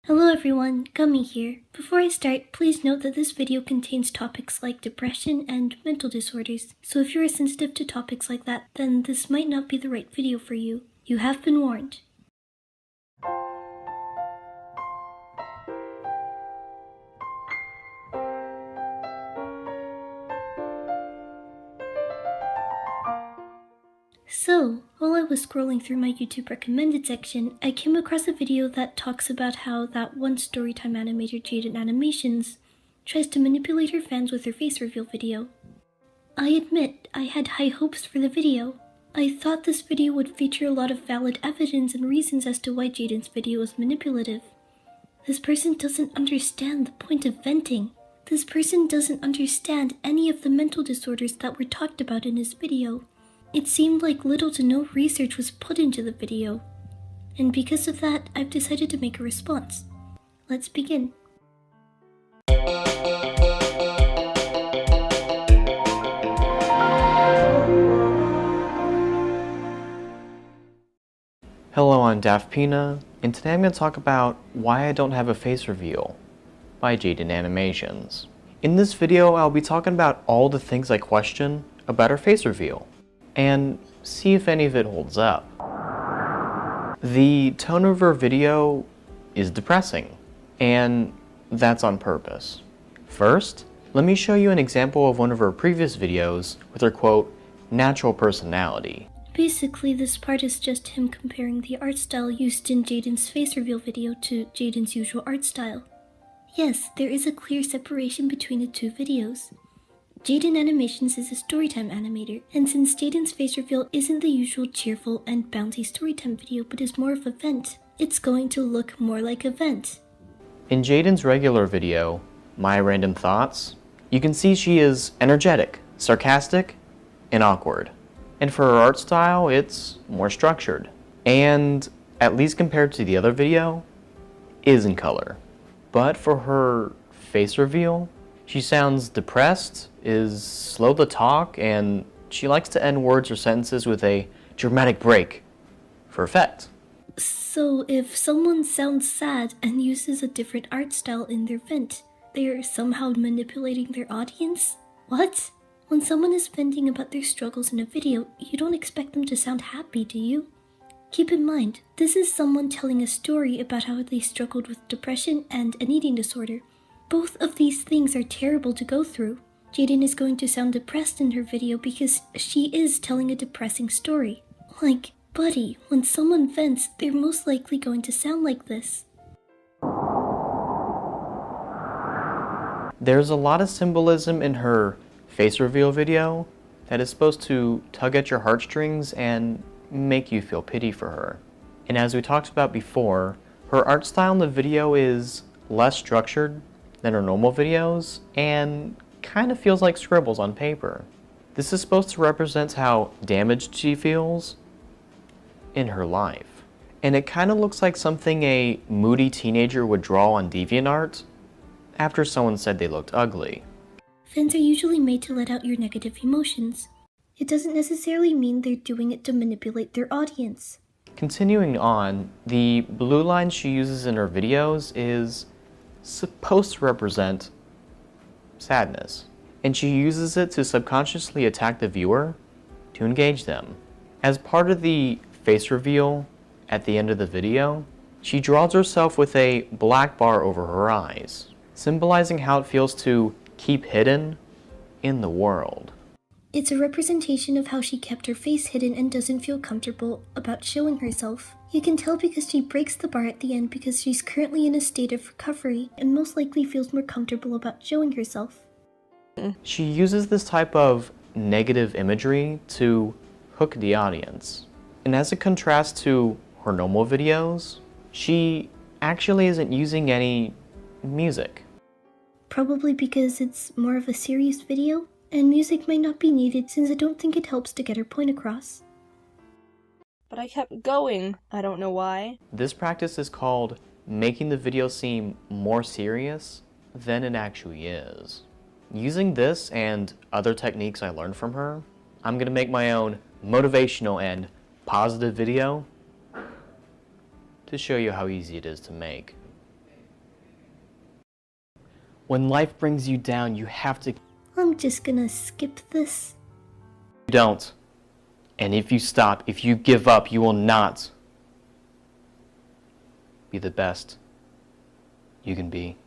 Hello everyone, Gummy here. Before I start, please note that this video contains topics like depression and mental disorders, so if you are sensitive to topics like that, then this might not be the right video for you. You have been warned. So, while I was scrolling through my YouTube recommended section, I came across a video that talks about how that one storytime animator Jaiden Animations tries to manipulate her fans with her face reveal video. I admit, I had high hopes for the video. I thought this video would feature a lot of valid evidence and reasons as to why Jaiden's video is manipulative. This person doesn't understand the point of venting. This person doesn't understand any of the mental disorders that were talked about in his video. It seemed like little to no research was put into the video, and because of that, I've decided to make a response. Let's begin. Hello, I'm Daft Pina, and today I'm going to talk about why I don't have a face reveal by Jaiden Animations. In this video, I'll be talking about all the things I question about her face reveal, and see if any of it holds up. The tone of her video is depressing, and that's on purpose. First, let me show you an example of one of her previous videos with her quote, natural personality. Basically, this part is just him comparing the art style used in Jaiden's face reveal video to Jaiden's usual art style. Yes, there is a clear separation between the two videos. Jaiden Animations is a storytime animator, and since Jaiden's face reveal isn't the usual cheerful and bouncy storytime video but is more of a vent, it's going to look more like a vent. In Jaiden's regular video, My Random Thoughts, you can see she is energetic, sarcastic, and awkward. And for her art style, it's more structured. And, at least compared to the other video, is in color. But for her face reveal, she sounds depressed, is slow to talk, and she likes to end words or sentences with a dramatic break for effect. So if someone sounds sad and uses a different art style in their vent, they're somehow manipulating their audience? What? When someone is venting about their struggles in a video, you don't expect them to sound happy, do you? Keep in mind, this is someone telling a story about how they struggled with depression and an eating disorder. Both of these things are terrible to go through. Jaiden is going to sound depressed in her video because she is telling a depressing story. Like, buddy, when someone vents, they're most likely going to sound like this. There's a lot of symbolism in her face reveal video that is supposed to tug at your heartstrings and make you feel pity for her. And as we talked about before, her art style in the video is less structured than her normal videos and kind of feels like scribbles on paper. This is supposed to represent how damaged she feels in her life. And it kind of looks like something a moody teenager would draw on DeviantArt after someone said they looked ugly. Vents are usually made to let out your negative emotions. It doesn't necessarily mean they're doing it to manipulate their audience. Continuing on, the blue line she uses in her videos is supposed to represent sadness, and she uses it to subconsciously attack the viewer to engage them. As part of the face reveal at the end of the video, she draws herself with a black bar over her eyes, symbolizing how it feels to keep hidden in the world. It's a representation of how she kept her face hidden and doesn't feel comfortable about showing herself. You can tell because she breaks the bar at the end because she's currently in a state of recovery and most likely feels more comfortable about showing herself. She uses this type of negative imagery to hook the audience. And as a contrast to her normal videos, she actually isn't using any music. Probably because it's more of a serious video, and music might not be needed since I don't think it helps to get her point across. But I kept going. I don't know why. This practice is called making the video seem more serious than it actually is. Using this and other techniques I learned from her, I'm going to make my own motivational and positive video to show you how easy it is to make. When life brings you down, you have to... I'm just gonna skip this. You don't. And if you stop, if you give up, you will not be the best you can be.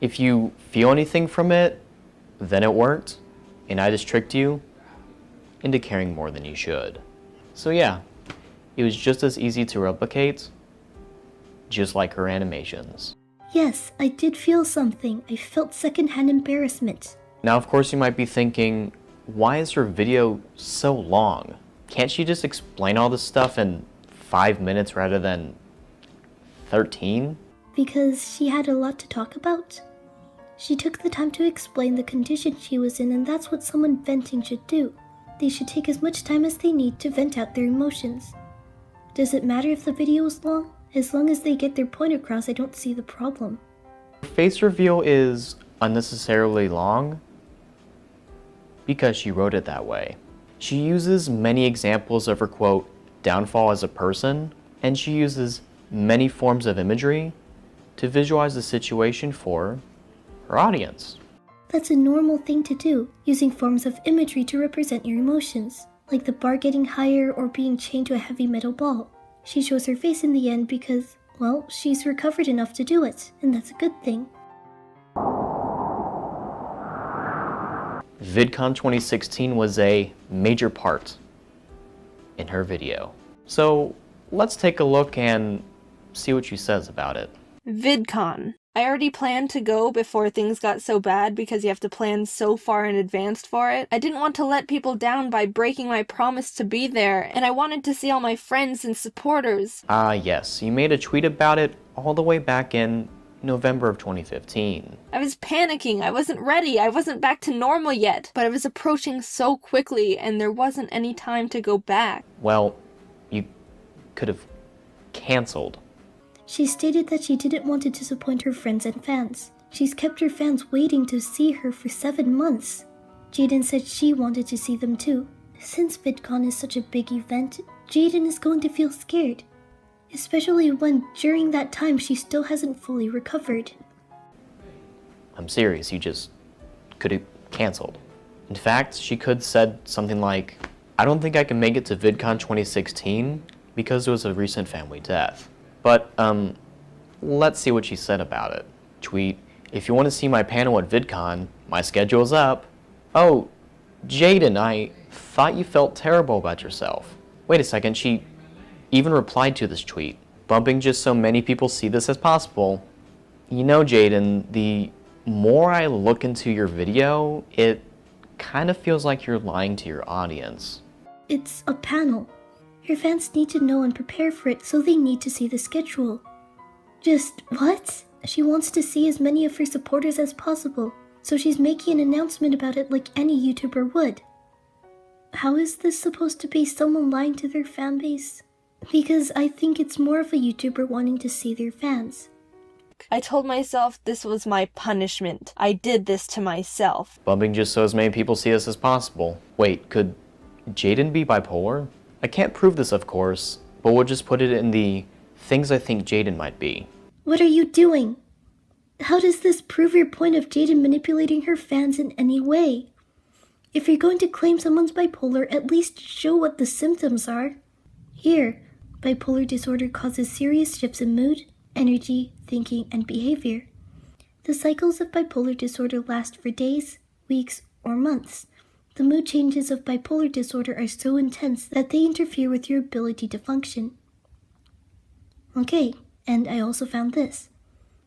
If you feel anything from it, then it worked, and I just tricked you into caring more than you should. So yeah, it was just as easy to replicate, just like her animations. Yes, I did feel something. I felt secondhand embarrassment. Now of course you might be thinking, why is her video so long? Can't she just explain all this stuff in 5 minutes rather than 13? Because she had a lot to talk about. She took the time to explain the condition she was in, and that's what someone venting should do. They should take as much time as they need to vent out their emotions. Does it matter if the video is long? As long as they get their point across, I don't see the problem. Her face reveal is unnecessarily long because she wrote it that way. She uses many examples of her, quote, downfall as a person, and she uses many forms of imagery to visualize the situation for her audience. That's a normal thing to do, using forms of imagery to represent your emotions, like the bar getting higher or being chained to a heavy metal ball. She shows her face in the end because, well, she's recovered enough to do it, and that's a good thing. VidCon 2016 was a major part in her video. So let's take a look and see what she says about it. VidCon. I already planned to go before things got so bad because you have to plan so far in advance for it. I didn't want to let people down by breaking my promise to be there, and I wanted to see all my friends and supporters. Yes, you made a tweet about it all the way back in November of 2015. I was panicking, I wasn't ready, I wasn't back to normal yet, but I was approaching so quickly and there wasn't any time to go back. Well, you could have canceled. She stated that she didn't want to disappoint her friends and fans. She's kept her fans waiting to see her for 7 months. Jaiden said she wanted to see them too. Since VidCon is such a big event, Jaiden is going to feel scared. Especially when, during that time, she still hasn't fully recovered. I'm serious, you just could have canceled. In fact, she could have said something like, I don't think I can make it to VidCon 2016 because there was a recent family death. But, let's see what she said about it. Tweet, if you want to see my panel at VidCon, my schedule's up. Oh, Jaiden, I thought you felt terrible about yourself. Wait a second, she even replied to this tweet, bumping just so many people see this as possible. You know, Jaiden, the more I look into your video, it kind of feels like you're lying to your audience. It's a panel. Your fans need to know and prepare for it, so they need to see the schedule. Just what? She wants to see as many of her supporters as possible, so she's making an announcement about it like any YouTuber would. How is this supposed to be someone lying to their fanbase? Because I think it's more of a YouTuber wanting to see their fans. I told myself this was my punishment. I did this to myself. Bumping just so as many people see this as possible. Wait, could Jaiden be bipolar? I can't prove this, of course, but we'll just put it in the things I think Jaiden might be. What are you doing? How does this prove your point of Jaiden manipulating her fans in any way? If you're going to claim someone's bipolar, at least show what the symptoms are. Here, bipolar disorder causes serious shifts in mood, energy, thinking, and behavior. The cycles of bipolar disorder last for days, weeks, or months. The mood changes of bipolar disorder are so intense that they interfere with your ability to function. Okay, and I also found this.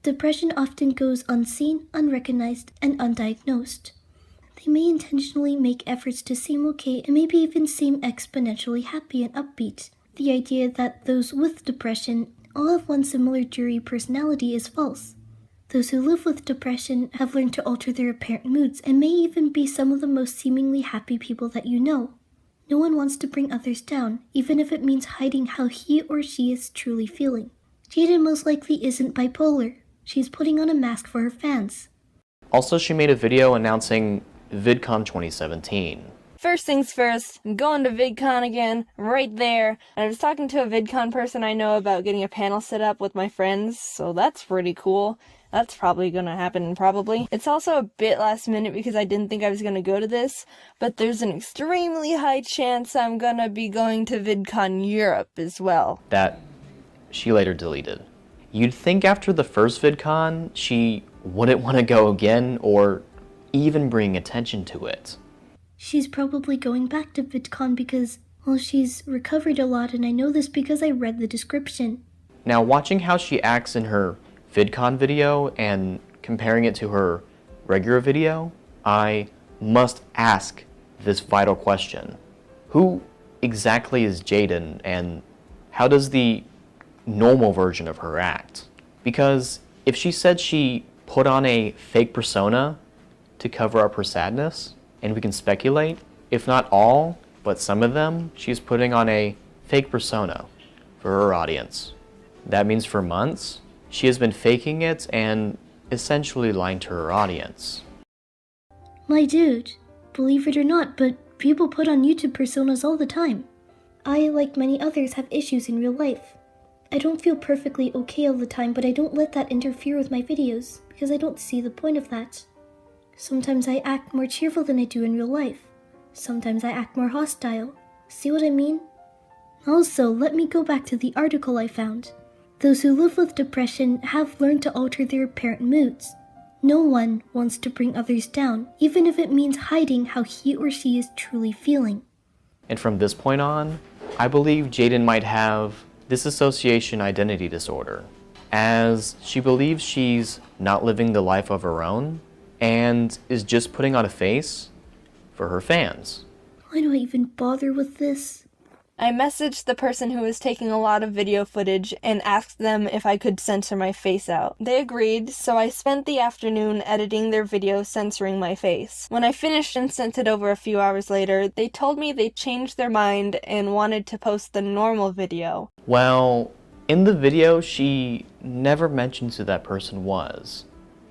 Depression often goes unseen, unrecognized, and undiagnosed. They may intentionally make efforts to seem okay and maybe even seem exponentially happy and upbeat. The idea that those with depression all have one similar jury personality is false. Those who live with depression have learned to alter their apparent moods and may even be some of the most seemingly happy people that you know. No one wants to bring others down, even if it means hiding how he or she is truly feeling. Jaiden most likely isn't bipolar. She's putting on a mask for her fans. Also, she made a video announcing VidCon 2017. First things first, I'm going to VidCon again, right there, and I was talking to a VidCon person I know about getting a panel set up with my friends, so that's pretty cool. That's probably gonna happen, probably. It's also a bit last minute because I didn't think I was gonna go to this, but there's an extremely high chance I'm gonna be going to VidCon Europe as well. That she later deleted. You'd think after the first VidCon, she wouldn't want to go again or even bring attention to it. She's probably going back to VidCon because, well, she's recovered a lot, and I know this because I read the description. Now, watching how she acts in her VidCon video and comparing it to her regular video, I must ask this vital question. Who exactly is Jaiden, and how does the normal version of her act? Because if she said she put on a fake persona to cover up her sadness, and we can speculate, if not all, but some of them, she's putting on a fake persona for her audience. That means for months, she has been faking it and essentially lying to her audience. My dude, believe it or not, but people put on YouTube personas all the time. I, like many others, have issues in real life. I don't feel perfectly okay all the time, but I don't let that interfere with my videos, because I don't see the point of that. Sometimes I act more cheerful than I do in real life. Sometimes I act more hostile. See what I mean? Also, let me go back to the article I found. Those who live with depression have learned to alter their apparent moods. No one wants to bring others down, even if it means hiding how he or she is truly feeling. And from this point on, I believe Jaiden might have dissociation identity disorder, as she believes she's not living the life of her own, and is just putting on a face for her fans. Why do I even bother with this? I messaged the person who was taking a lot of video footage and asked them if I could censor my face out. They agreed, so I spent the afternoon editing their video censoring my face. When I finished and sent it over a few hours later, they told me they changed their mind and wanted to post the normal video. Well, in the video, she never mentions who that person was.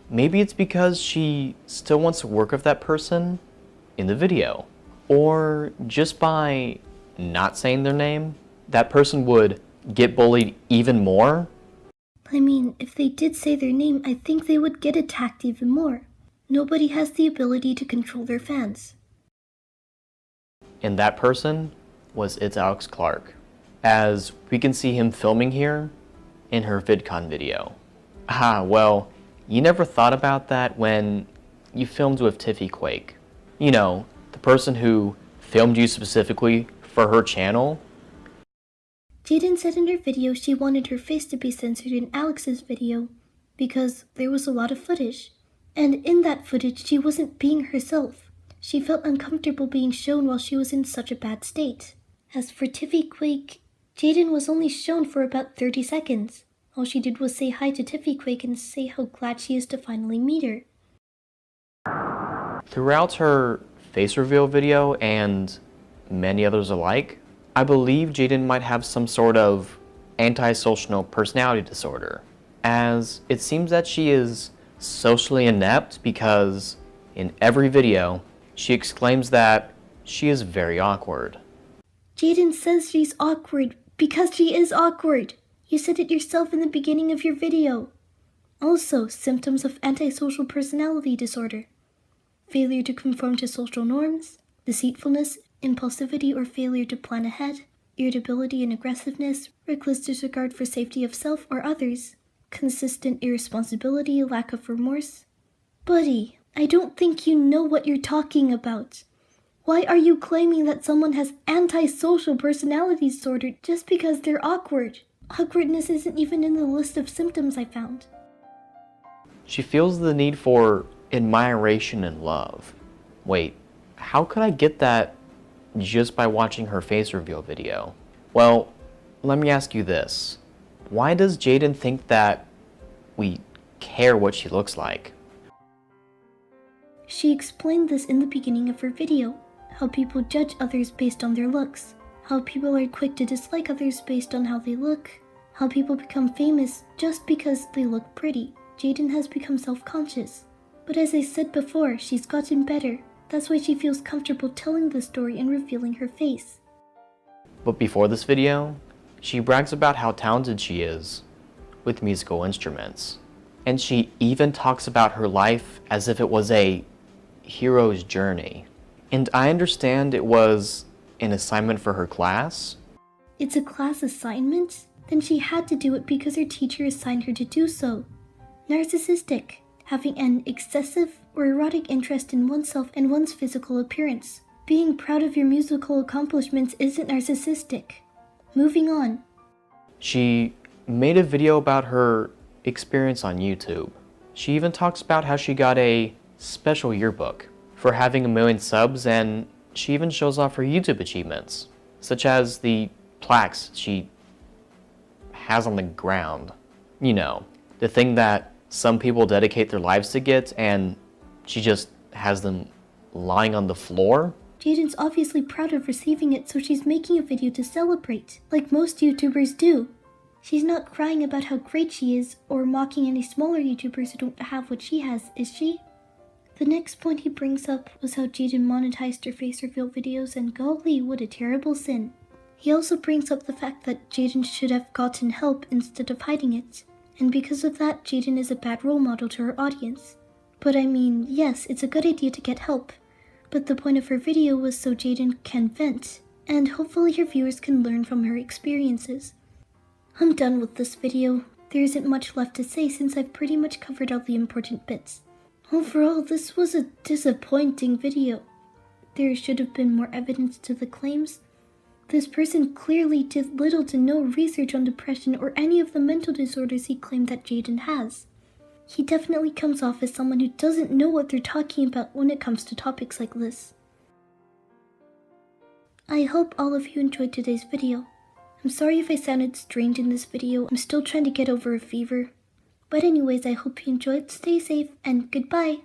Maybe it's because she still wants to work with that person in the video. Or just by not saying their name, that person would get bullied even more. I mean, if they did say their name, I think they would get attacked even more. Nobody has the ability to control their fans. And that person was It's Alex Clark, as we can see him filming here in her VidCon video. Well, you never thought about that when you filmed with Tiffy Quake. You know, the person who filmed you specifically for her channel. Jaiden said in her video she wanted her face to be censored in Alex's video because there was a lot of footage. And in that footage, she wasn't being herself. She felt uncomfortable being shown while she was in such a bad state. As for Tiffy Quake, Jaiden was only shown for about 30 seconds. All she did was say hi to Tiffy Quake and say how glad she is to finally meet her. Throughout her face reveal video and many others alike, I believe Jaiden might have some sort of antisocial personality disorder, as it seems that she is socially inept because in every video she exclaims that she is very awkward. Jaiden says she's awkward because she is awkward. You said it yourself in the beginning of your video. Also, symptoms of antisocial personality disorder. Failure to conform to social norms, deceitfulness, impulsivity or failure to plan ahead, irritability and aggressiveness, reckless disregard for safety of self or others, consistent irresponsibility, lack of remorse. Buddy, I don't think you know what you're talking about. Why are you claiming that someone has antisocial personality disorder just because they're awkward? Awkwardness isn't even in the list of symptoms I found. She feels the need for admiration and love. Wait, how could I get that just by watching her face reveal video? Well, let me ask you this. Why does Jaiden think that we care what she looks like? She explained this in the beginning of her video, how people judge others based on their looks, how people are quick to dislike others based on how they look, how people become famous just because they look pretty. Jaiden has become self-conscious. But as I said before, she's gotten better. That's why she feels comfortable telling the story and revealing her face. But before this video, she brags about how talented she is with musical instruments. And she even talks about her life as if it was a hero's journey. And I understand it was an assignment for her class. It's a class assignment? Then she had to do it because her teacher assigned her to do so. Narcissistic, having an excessive or erotic interest in oneself and one's physical appearance. Being proud of your musical accomplishments isn't narcissistic. Moving on. She made a video about her experience on YouTube. She even talks about how she got a special yearbook for having 1 million subs, and she even shows off her YouTube achievements, such as the plaques she has on the ground. You know, the thing that some people dedicate their lives to get, and she just has them lying on the floor. Jaiden's obviously proud of receiving it, so she's making a video to celebrate, like most YouTubers do. She's not crying about how great she is, or mocking any smaller YouTubers who don't have what she has, is she? The next point he brings up was how Jaiden monetized her face reveal videos, and golly, what a terrible sin. He also brings up the fact that Jaiden should have gotten help instead of hiding it, and because of that, Jaiden is a bad role model to her audience. But I mean, yes, it's a good idea to get help, but the point of her video was so Jaiden can vent, and hopefully her viewers can learn from her experiences. I'm done with this video. There isn't much left to say since I've pretty much covered all the important bits. Overall, this was a disappointing video. There should have been more evidence to the claims. This person clearly did little to no research on depression or any of the mental disorders he claimed that Jaiden has. He definitely comes off as someone who doesn't know what they're talking about when it comes to topics like this. I hope all of you enjoyed today's video. I'm sorry if I sounded strange in this video, I'm still trying to get over a fever. But anyways, I hope you enjoyed, stay safe, and goodbye!